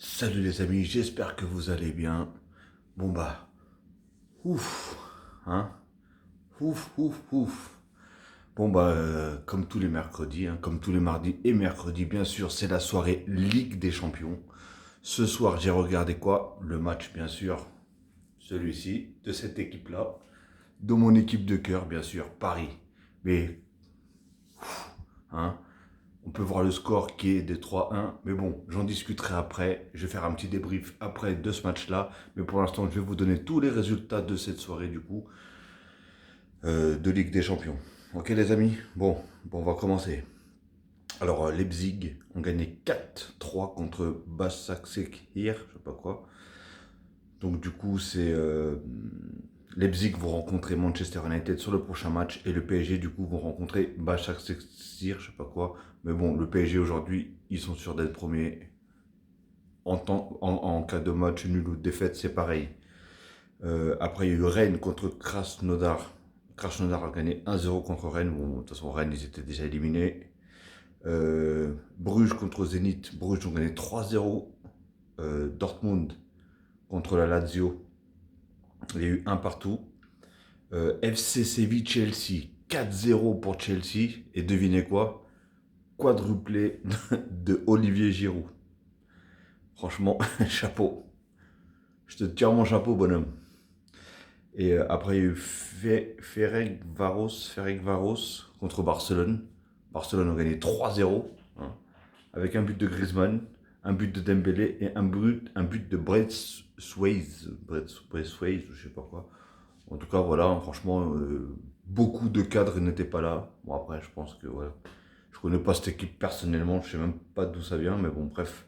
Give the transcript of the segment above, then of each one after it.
Salut les amis, j'espère que vous allez bien. Bon bah, ouf, hein, ouf. Bon bah, comme tous les mercredis, comme tous les mardis et mercredis, bien sûr, c'est la soirée Ligue des Champions. Ce soir, j'ai regardé quoi? Le match, bien sûr, celui-ci, de cette équipe-là, de mon équipe de cœur, bien sûr, Paris. Mais, hein, on peut voir le score qui est de 3-1, mais bon, j'en discuterai après. Je vais faire un petit débrief après de ce match-là. Mais pour l'instant, je vais vous donner tous les résultats de cette soirée, du coup, de Ligue des Champions. Ok, les amis? Bon, on va commencer. Alors, Leipzig ont gagné 4-3 contre Başakşehir, je sais pas quoi. Donc, du coup, c'est Leipzig vont rencontrer Manchester United sur le prochain match et le PSG, du coup, vont rencontrer Başakşehir, je sais pas quoi. Mais bon, le PSG aujourd'hui, ils sont sûrs d'être premiers. En cas de match nul ou de défaite, c'est pareil. Après, il y a eu Rennes contre Krasnodar. Krasnodar a gagné 1-0 contre Rennes. Bon, de toute façon, Rennes, ils étaient déjà éliminés. Bruges contre Zénith. Bruges ont gagné 3-0. Dortmund contre la Lazio. Il y a eu un partout. FC Séville-Chelsea. 4-0 pour Chelsea. Et devinez quoi? Quadruplé de Olivier Giroud. Franchement, chapeau. Je te tire mon chapeau, bonhomme. Et après, il y a eu Ferencvaros contre Barcelone. Barcelone a gagné 3-0, hein, avec un but de Griezmann, un but de Dembélé et un but de Braithwaite, je sais pas quoi. En tout cas, voilà, franchement, beaucoup de cadres n'étaient pas là. Bon, après, je pense que, ouais, je connais pas cette équipe personnellement, je sais même pas d'où ça vient, mais bon, bref.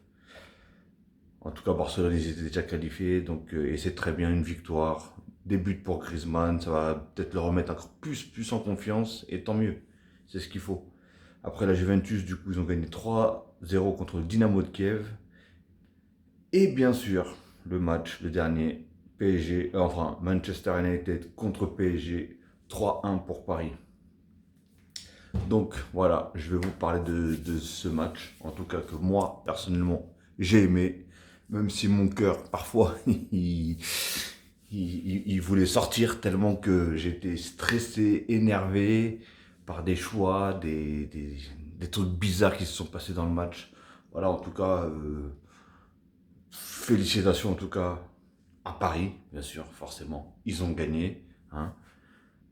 En tout cas, Barcelone, ils étaient déjà qualifiés, donc, et c'est très bien une victoire. Des buts pour Griezmann, ça va peut-être le remettre encore plus en confiance, et tant mieux. C'est ce qu'il faut. Après la Juventus, du coup, ils ont gagné 3-0 contre le Dynamo de Kiev. Et bien sûr, le match, le dernier, PSG, enfin Manchester United contre PSG, 3-1 pour Paris. Donc voilà, je vais vous parler de ce match, en tout cas que moi, personnellement, j'ai aimé, même si mon cœur, parfois, il voulait sortir tellement que j'étais stressé, énervé par des choix, des trucs bizarres qui se sont passés dans le match. Voilà, en tout cas, félicitations en tout cas à Paris, bien sûr, forcément. Ils ont gagné, hein.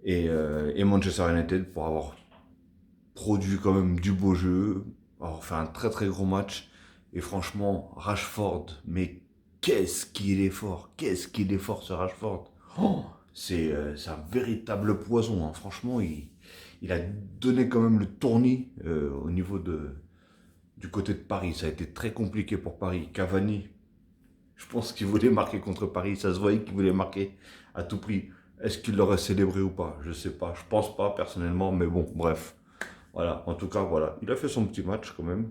Et Manchester United pour avoir produit quand même du beau jeu, avoir fait un très gros match. Et franchement, Rashford, mais qu'est-ce qu'il est fort ce Rashford. Oh, c'est un véritable poison, hein. Franchement, il a donné quand même le tournis au niveau du côté de Paris. Ça a été très compliqué pour Paris. Cavani, je pense qu'il voulait marquer contre Paris. Ça se voyait qu'il voulait marquer à tout prix. Est-ce qu'il l'aurait célébré ou pas? Je sais pas. Je pense pas personnellement, mais bon, bref. Voilà, en tout cas, voilà. Il a fait son petit match quand même.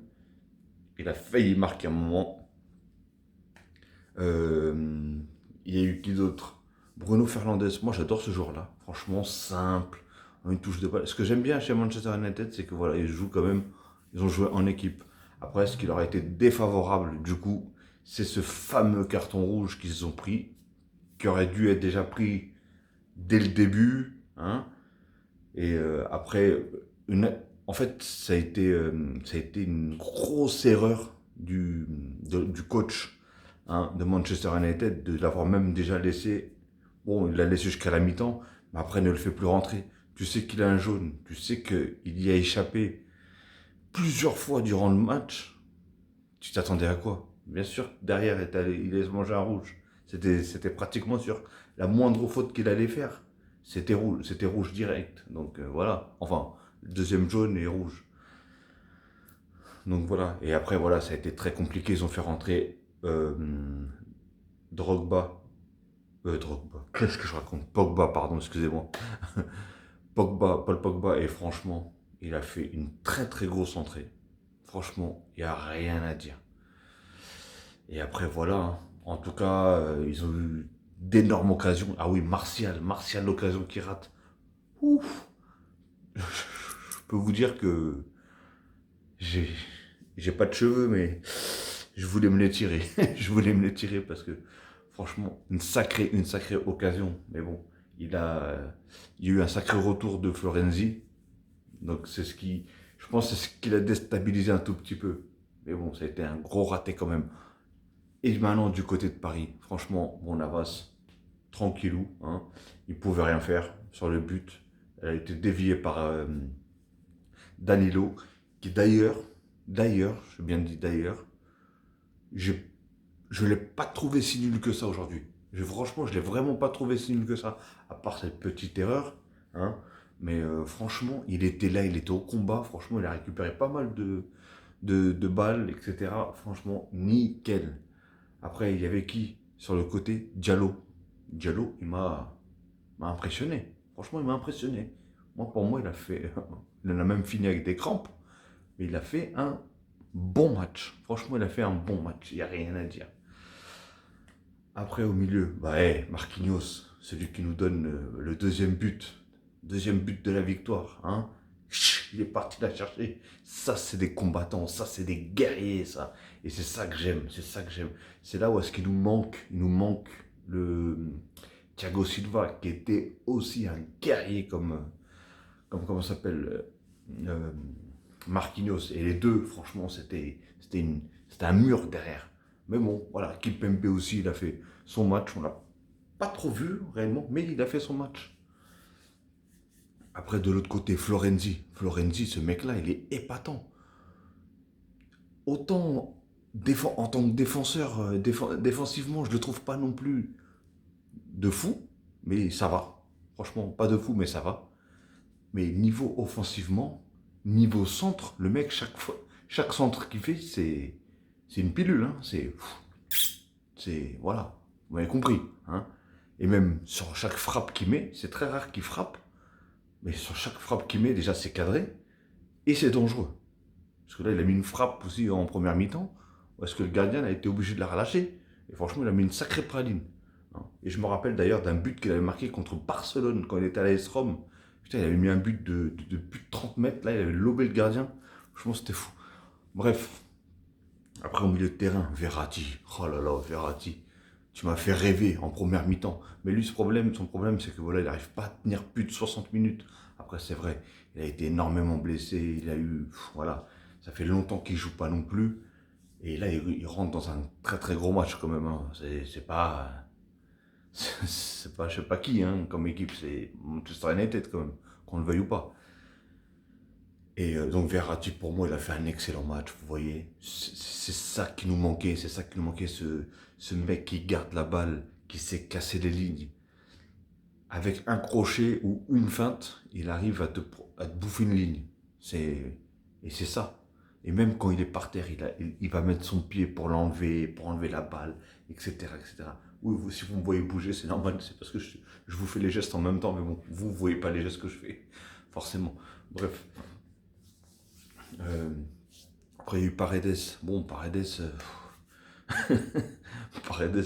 Il a failli marquer un moment. Euh, il y a eu qui d'autre? Bruno Fernandes. Moi, j'adore ce joueur-là. Franchement, simple. Une touche de balle. Ce que j'aime bien chez Manchester United, c'est que voilà, ils jouent quand même. Ils ont joué en équipe. Après, ce qui leur a été défavorable, du coup, c'est ce fameux carton rouge qu'ils ont pris, qui aurait dû être déjà pris dès le début, hein. Et après, en fait, ça a été une grosse erreur du coach, hein, de Manchester United, de l'avoir même déjà laissé. Bon, il l'a laissé jusqu'à la mi-temps, mais après, ne le fait plus rentrer. Tu sais qu'il a un jaune, tu sais qu'il y a échappé plusieurs fois durant le match. Tu t'attendais à quoi? Bien sûr, derrière, il allait se manger un rouge. C'était pratiquement sûr. La moindre faute qu'il allait faire, c'était rouge direct. Donc voilà. Enfin, le deuxième jaune et rouge. Donc voilà. Et après, voilà, ça a été très compliqué. Ils ont fait rentrer Drogba. Drogba. Qu'est-ce que je raconte? Pogba, pardon, excusez-moi. Pogba, Paul Pogba. Et franchement, il a fait une très grosse entrée. Franchement, il n'y a rien à dire. Et après, voilà, hein. En tout cas, ils ont eu d'énormes occasions. Ah oui, Martial, l'occasion qui rate. Ouf. Je peux vous dire que j'ai, j'ai pas de cheveux, mais Je voulais me les tirer. Je voulais me les tirer parce que, franchement, une sacrée occasion. Mais bon, il y a eu un sacré retour de Florenzi. Donc, je pense, que c'est ce qui l'a déstabilisé un tout petit peu. Mais bon, ça a été un gros raté quand même. Et maintenant, du côté de Paris, franchement, mon Navas, tranquillou, hein, il pouvait rien faire sur le but. Elle a été déviée par Danilo, qui d'ailleurs, je bien dit d'ailleurs, j'ai je ne l'ai pas trouvé si nul que ça aujourd'hui. Franchement, je ne l'ai vraiment pas trouvé si nul que ça, à part cette petite erreur. Hein. Mais franchement, il était là, il était au combat. Franchement, il a récupéré pas mal de balles, etc. Franchement, nickel. Après, il y avait qui sur le côté? Diallo. Diallo, m'a impressionné. Franchement, il m'a impressionné. Pour moi, il a fait. Il en a même fini avec des crampes. Mais il a fait un bon match. Franchement, il a fait un bon match. Il n'y a rien à dire. Après, au milieu, Marquinhos, celui qui nous donne le deuxième but. Deuxième but de la victoire. Hein. Il est parti la chercher. Ça, c'est des combattants. Ça, c'est des guerriers, ça. Et c'est ça que j'aime. C'est ça que j'aime. C'est là où est-ce qu'il nous manque. Il nous manque le Thiago Silva, qui était aussi un guerrier comme comment ça s'appelle Marquinhos. Et les deux, franchement, c'était un mur derrière. Mais bon, voilà, Kimpembe aussi, il a fait son match. On l'a pas trop vu réellement, mais il a fait son match. Après, de l'autre côté, Florenzi. Florenzi, ce mec-là, il est épatant. Autant en tant que défenseur, défensivement, je le trouve pas non plus de fou, mais ça va. Franchement, pas de fou, mais ça va. Mais niveau offensivement, niveau centre, le mec, chaque centre qu'il fait, c'est une pilule. Hein. Voilà, vous m'avez compris. Hein. Et même sur chaque frappe qu'il met, c'est très rare qu'il frappe, mais sur chaque frappe qu'il met, déjà, c'est cadré et c'est dangereux. Parce que là, il a mis une frappe aussi en première mi-temps, parce que le gardien a été obligé de la relâcher. Et franchement, il a mis une sacrée praline. Hein. Et je me rappelle d'ailleurs d'un but qu'il avait marqué contre Barcelone quand il était à l'AS Rome. Putain, il avait mis un but de plus de 30 mètres, là, il avait lobé le gardien. Franchement, c'était fou. Bref, après au milieu de terrain, Verratti. Oh là là, Verratti. Tu m'as fait rêver en première mi-temps. Mais lui, son problème, c'est que voilà, il n'arrive pas à tenir plus de 60 minutes. Après, c'est vrai, il a été énormément blessé. Il a eu, voilà, ça fait longtemps qu'il joue pas non plus. Et là, il rentre dans un très très gros match quand même. Hein. C'est pas, je sais pas qui, hein, comme équipe. C'est Manchester United quand même, qu'on le veuille ou pas. Et donc Verratti, pour moi, il a fait un excellent match, vous voyez. C'est ça qui nous manquait, c'est ça qui nous manquait, ce mec qui garde la balle, qui sait casser les lignes. Avec un crochet ou une feinte, il arrive à te bouffer une ligne. Et c'est ça. Et même quand il est par terre, il va mettre son pied pour enlever la balle, etc. etc. Oui, si vous me voyez bouger, c'est normal, c'est parce que je vous fais les gestes en même temps, mais bon, vous ne voyez pas les gestes que je fais, forcément. Bref. Euh, Après, il y a eu Paredes. Bon, Paredes, Paredes,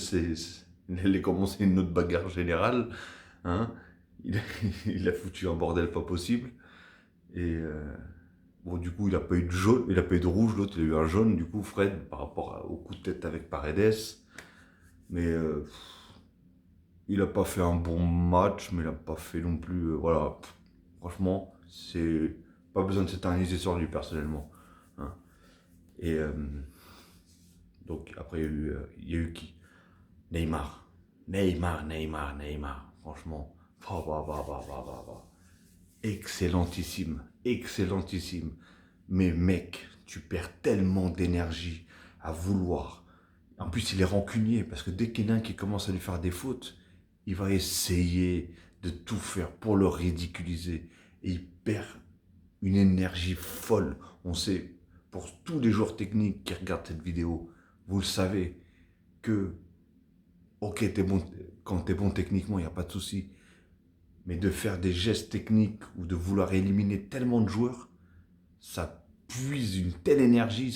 il a commencé une autre bagarre générale. Hein. Il, a, il a foutu un bordel pas possible. Et bon, du coup, il n'a pas eu de jaune, il n'a pas eu de rouge. L'autre, il a eu un jaune, du coup, Fred, par rapport au coup de tête avec Paredes. Mais il n'a pas fait un bon match, mais il n'a pas fait non plus. Voilà. Franchement, c'est pas besoin de s'éterniser sur lui personnellement. Hein. Et donc après il y a eu qui? Neymar. Neymar. Franchement, excellentissime, excellentissime. Mais mec, tu perds tellement d'énergie à vouloir. En plus, il est rancunier parce que dès qu'il y en a un qui commence à lui faire des fautes, il va essayer de tout faire pour le ridiculiser. Et il perd une énergie folle. On sait, pour tous les joueurs techniques qui regardent cette vidéo, vous le savez, que, ok, quand tu es bon techniquement, il n'y a pas de souci, mais de faire des gestes techniques ou de vouloir éliminer tellement de joueurs, ça puise une telle énergie,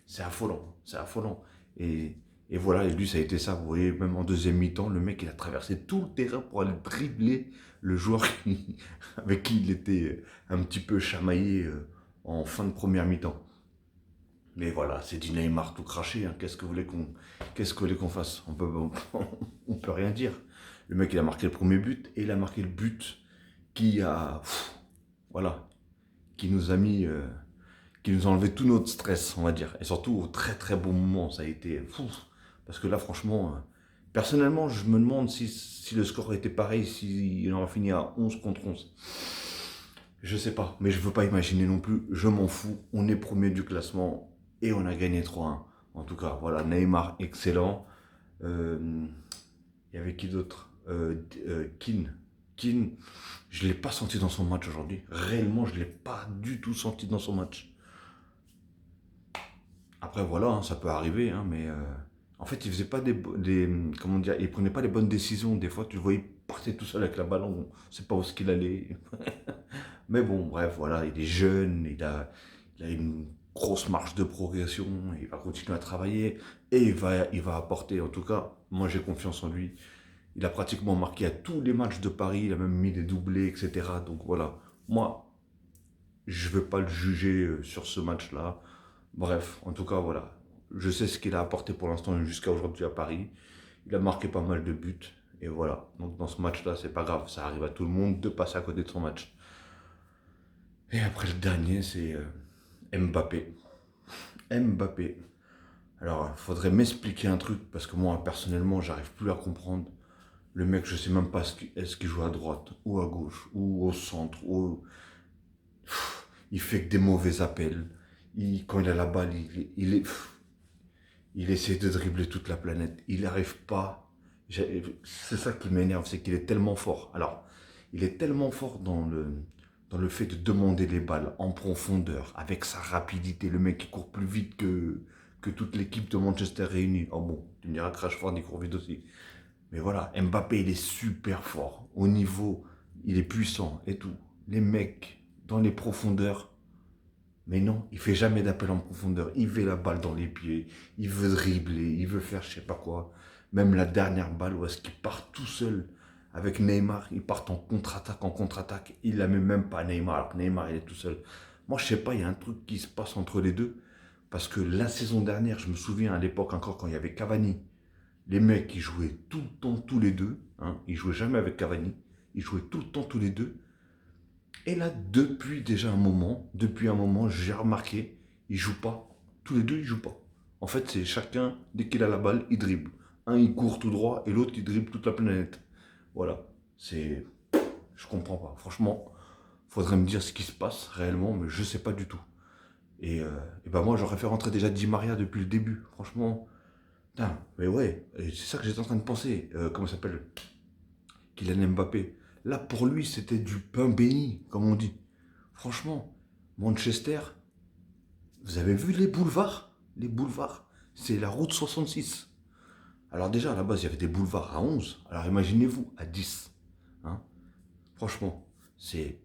c'est affolant, c'est affolant. Et voilà, et lui, ça a été ça. Vous voyez, même en deuxième mi-temps, le mec, il a traversé tout le terrain pour aller dribbler le joueur avec qui il était un petit peu chamaillé en fin de première mi-temps. Mais voilà, c'est du Neymar tout craché, hein. Qu'est-ce que vous voulez qu'on fasse? On peut rien dire. Le mec, il a marqué le premier but et il a marqué le but qui a, voilà, qui nous a mis, qui nous a enlevé tout notre stress, on va dire. Et surtout au très très bon moment, ça a été fou. Parce que là, franchement, personnellement, je me demande si le score était pareil, s'il aurait fini à 11 contre 11. Je sais pas, mais je veux pas imaginer non plus. Je m'en fous. On est premier du classement et on a gagné 3-1. En tout cas, voilà, Neymar, excellent. Euh, Il y avait qui d'autre Keane. Keane, je ne l'ai pas senti dans son match aujourd'hui. Réellement, je ne l'ai pas du tout senti dans son match. Après, voilà, hein, ça peut arriver, hein, mais en fait, il faisait pas comment dire, il prenait pas les bonnes décisions. Des fois, tu le voyais partir tout seul avec la balle, on ne sait pas où est-ce qu'il allait. Mais bon, bref, voilà, il est jeune, il a une grosse marge de progression, il va continuer à travailler et il va apporter. En tout cas, moi, j'ai confiance en lui. Il a pratiquement marqué à tous les matchs de Paris, il a même mis des doublés, etc. Donc voilà, moi, je ne veux pas le juger sur ce match-là. Bref, en tout cas, voilà. Je sais ce qu'il a apporté pour l'instant jusqu'à aujourd'hui à Paris. Il a marqué pas mal de buts. Et voilà. Donc dans ce match-là, c'est pas grave. Ça arrive à tout le monde de passer à côté de son match. Et après le dernier, c'est Mbappé. Mbappé. Alors, il faudrait m'expliquer un truc parce que moi, personnellement, j'arrive plus à comprendre. Le mec, je sais même pas est-ce qu'il joue à droite ou à gauche ou au centre. Il fait que des mauvais appels. Quand il a la balle, il essaie de dribbler toute la planète. Il n'arrive pas. C'est ça qui m'énerve, c'est qu'il est tellement fort. Alors, il est tellement fort dans le fait de demander les balles en profondeur, avec sa rapidité. Le mec qui court plus vite que toute l'équipe de Manchester réunie. Oh bon, tu me diras que Rashford, il court vite aussi. Mais voilà, Mbappé, il est super fort. Au niveau, il est puissant et tout. Les mecs, dans les profondeurs, mais non, il fait jamais d'appel en profondeur. Il veut la balle dans les pieds, il veut dribbler, il veut faire je sais pas quoi. Même la dernière balle où est-ce qu'il part tout seul avec Neymar, il part en contre-attaque. Il la met même pas Neymar, alors que Neymar il est tout seul. Moi je sais pas, il y a un truc qui se passe entre les deux. Parce que la saison dernière, je me souviens à l'époque encore quand il y avait Cavani, les mecs ils jouaient tout le temps tous les deux. Hein, ils jouaient jamais avec Cavani, ils jouaient tout le temps tous les deux. Et là, depuis un moment, j'ai remarqué, ils jouent pas. Tous les deux, ils jouent pas. En fait, c'est chacun, dès qu'il a la balle, il dribble. Un, il court tout droit et l'autre, il dribble toute la planète. Voilà. C'est. Je comprends pas. Franchement, faudrait me dire ce qui se passe réellement, mais je sais pas du tout. Et ben moi, j'aurais fait rentrer déjà Di Maria depuis le début. Franchement. Putain, mais ouais, et c'est ça que j'étais en train de penser. Comment ça s'appelle Kylian Mbappé. Là, pour lui, c'était du pain béni, comme on dit. Franchement, Manchester, vous avez vu les boulevards? Les boulevards, c'est la route 66. Alors déjà, à la base, il y avait des boulevards à 11. Alors imaginez-vous, à 10. Hein. Franchement, c'est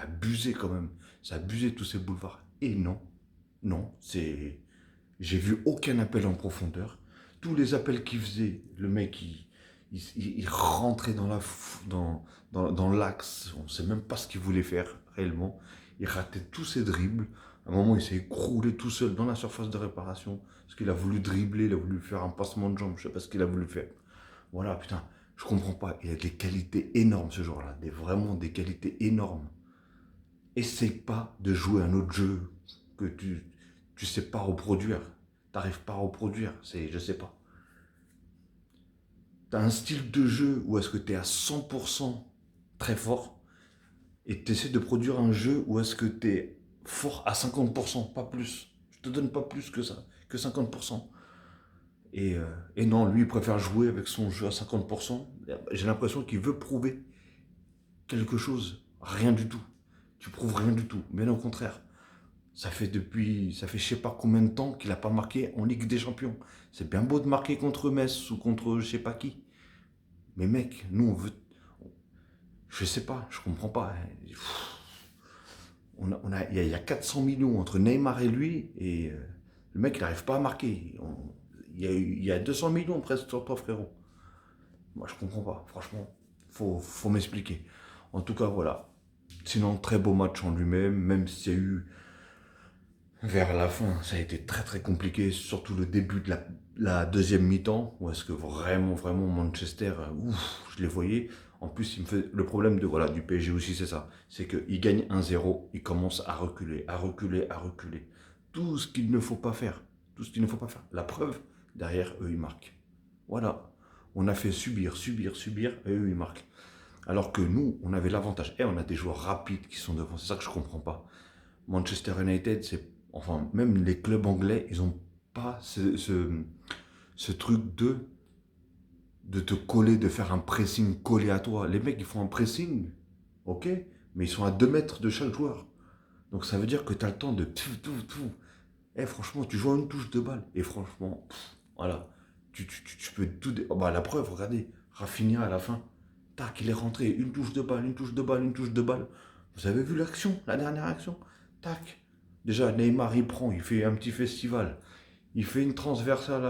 abusé quand même. C'est abusé tous ces boulevards. Et non, non, c'est... J'ai vu aucun appel en profondeur. Tous les appels qu'il faisait, le mec, il rentrait dans l'axe. On ne sait même pas ce qu'il voulait faire réellement. Il ratait tous ses dribbles. À un moment, il s'est écroulé tout seul dans la surface de réparation. Parce qu'il a voulu dribbler, il a voulu faire un passement de jambe. Je ne sais pas ce qu'il a voulu faire. Voilà, putain, je comprends pas. Il a des qualités énormes ce jour-là. Vraiment des qualités énormes. Essaye pas de jouer un autre jeu que tu sais pas reproduire. T'arrives pas à reproduire. Je sais pas. Tu as un style de jeu où est-ce que tu es à 100% très fort et tu essaies de produire un jeu où est-ce que tu es fort à 50%, pas plus. Je te donne pas plus que ça, que 50%. Et non, lui, il préfère jouer avec son jeu à 50%. J'ai l'impression qu'il veut prouver quelque chose. Rien du tout. Tu prouves rien du tout. Mais non, au contraire. Ça fait je sais pas combien de temps qu'il n'a pas marqué en Ligue des Champions. C'est bien beau de marquer contre Metz ou contre je sais pas qui. Mais mec, nous on veut. Je sais pas, je comprends pas. Il y a 400 millions entre Neymar et lui, et le mec il n'arrive pas à marquer. Il y a 200 millions presque sur toi, frérot. Moi je comprends pas, franchement. Faut m'expliquer. En tout cas, voilà. Sinon, très beau match en lui-même, même s'il y a eu Vers la fin, ça a été très très compliqué, surtout le début de la deuxième mi-temps, où est-ce que vraiment Manchester, ouf, je les voyais. En plus, il me fait le problème de voilà du PSG aussi, c'est ça, c'est qu'ils gagnent 1-0, ils commencent à reculer, à reculer, à reculer. Tout ce qu'il ne faut pas faire, tout ce qu'il ne faut pas faire. La preuve, derrière eux, ils marquent. Voilà, on a fait subir, subir, subir, et eux, ils marquent. Alors que nous, on avait l'avantage. Et on a des joueurs rapides qui sont devant, c'est ça que je comprends pas. Manchester United, enfin, même les clubs anglais, ils n'ont pas ce truc de te coller, de faire un pressing collé à toi. Les mecs, ils font un pressing, ok, mais ils sont à 2 mètres de chaque joueur. Donc ça veut dire que tu as le temps de tout. Eh, franchement, tu joues à une touche de balle. Et franchement, voilà, tu peux tout. Oh, bah, la preuve, regardez, Rafinha à la fin, tac, il est rentré, une touche de balle, une touche de balle, une touche de balle. Vous avez vu l'action, la dernière action? Tac. Déjà, Neymar, il prend, il fait un petit festival. Il fait une transversale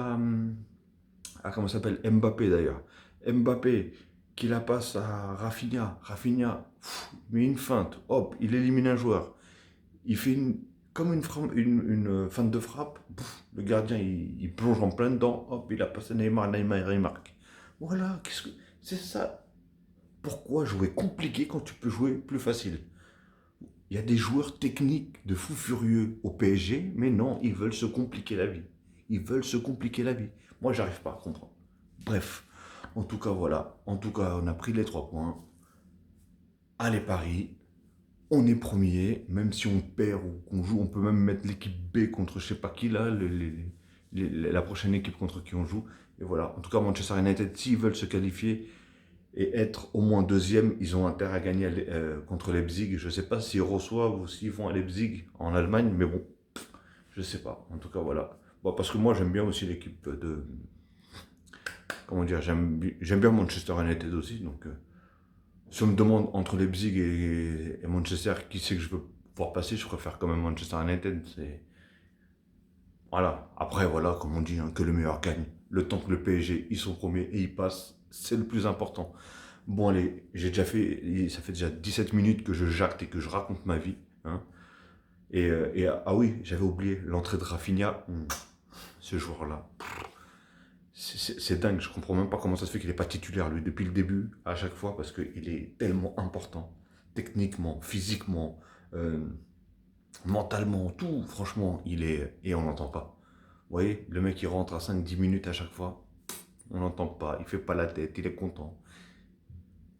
à comment ça s'appelle? Mbappé d'ailleurs. Mbappé, qui la passe à Rafinha. Rafinha, met une feinte, hop, il élimine un joueur. Il fait comme une feinte de frappe. Le gardien, il plonge en plein dedans. Hop, il a passé Neymar, Neymar, il marque. Voilà, c'est ça. Pourquoi jouer compliqué quand tu peux jouer plus facile? Il y a des joueurs techniques de fous furieux au PSG, mais non, ils veulent se compliquer la vie. Ils veulent se compliquer la vie. Moi, j'arrive pas à comprendre. Bref, en tout cas, voilà. En tout cas, on a pris les 3 points. Allez, Paris. On est premier, même si on perd ou qu'on joue, on peut même mettre l'équipe B contre je sais pas qui là, la prochaine équipe contre qui on joue. Et voilà. En tout cas, Manchester United, s'ils veulent se qualifier et être au moins deuxième, ils ont intérêt à gagner contre Leipzig. Je ne sais pas s'ils reçoivent ou s'ils vont à Leipzig en Allemagne, mais bon, je ne sais pas. En tout cas, voilà. Bon, parce que moi, j'aime bien aussi l'équipe de. Comment dire, j'aime bien Manchester United aussi. Donc, si on me demande entre Leipzig et Manchester, qui c'est que je peux pouvoir passer, je préfère quand même Manchester United. Voilà. Après, voilà, comme on dit, hein, que le meilleur gagne. Le temps que le PSG, ils sont premiers et ils passent, c'est le plus important. Bon, allez, ça fait déjà 17 minutes que je jacte et que je raconte ma vie. Hein. Ah oui, j'avais oublié l'entrée de Rafinha. Ce joueur-là, c'est dingue. Je comprends même pas comment ça se fait qu'il n'est pas titulaire, lui, depuis le début, à chaque fois, parce qu'il est tellement important. Techniquement, physiquement, euh, mentalement, tout. Franchement, il est. Et on n'entend pas. Vous voyez, le mec, il rentre à 5-10 minutes à chaque fois. On n'entend pas. Il fait pas la tête. Il est content.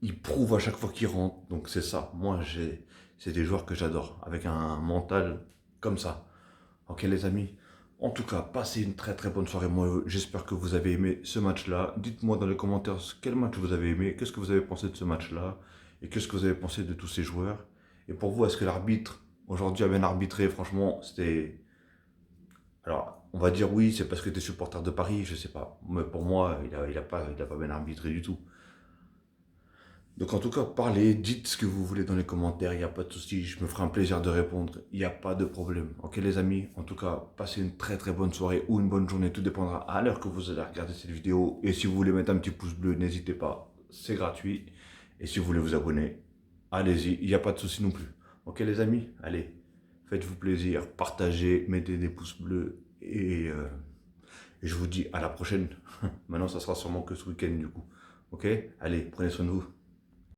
Il prouve à chaque fois qu'il rentre. Donc c'est ça. Moi, c'est des joueurs que j'adore. Avec un mental comme ça. Ok les amis. En tout cas, passez une très très bonne soirée. Moi, j'espère que vous avez aimé ce match-là. Dites-moi dans les commentaires quel match vous avez aimé. Qu'est-ce que vous avez pensé de ce match-là. Et qu'est-ce que vous avez pensé de tous ces joueurs. Et pour vous, est-ce que l'arbitre, aujourd'hui, a bien arbitré? Franchement, c'était... Alors, on va dire oui, c'est parce que tu es supporter de Paris, je sais pas. Mais pour moi, il a pas bien arbitré du tout. Donc en tout cas, parlez, dites ce que vous voulez dans les commentaires, il n'y a pas de souci, je me ferai un plaisir de répondre, il n'y a pas de problème. Ok les amis, en tout cas, passez une très très bonne soirée ou une bonne journée, tout dépendra à l'heure que vous allez regarder cette vidéo. Et si vous voulez mettre un petit pouce bleu, n'hésitez pas, c'est gratuit. Et si vous voulez vous abonner, allez-y, il n'y a pas de souci non plus. Ok les amis, allez, faites-vous plaisir, partagez, mettez des pouces bleus et je vous dis à la prochaine. Maintenant, ça sera sûrement que ce week-end du coup. Ok, allez, prenez soin de vous.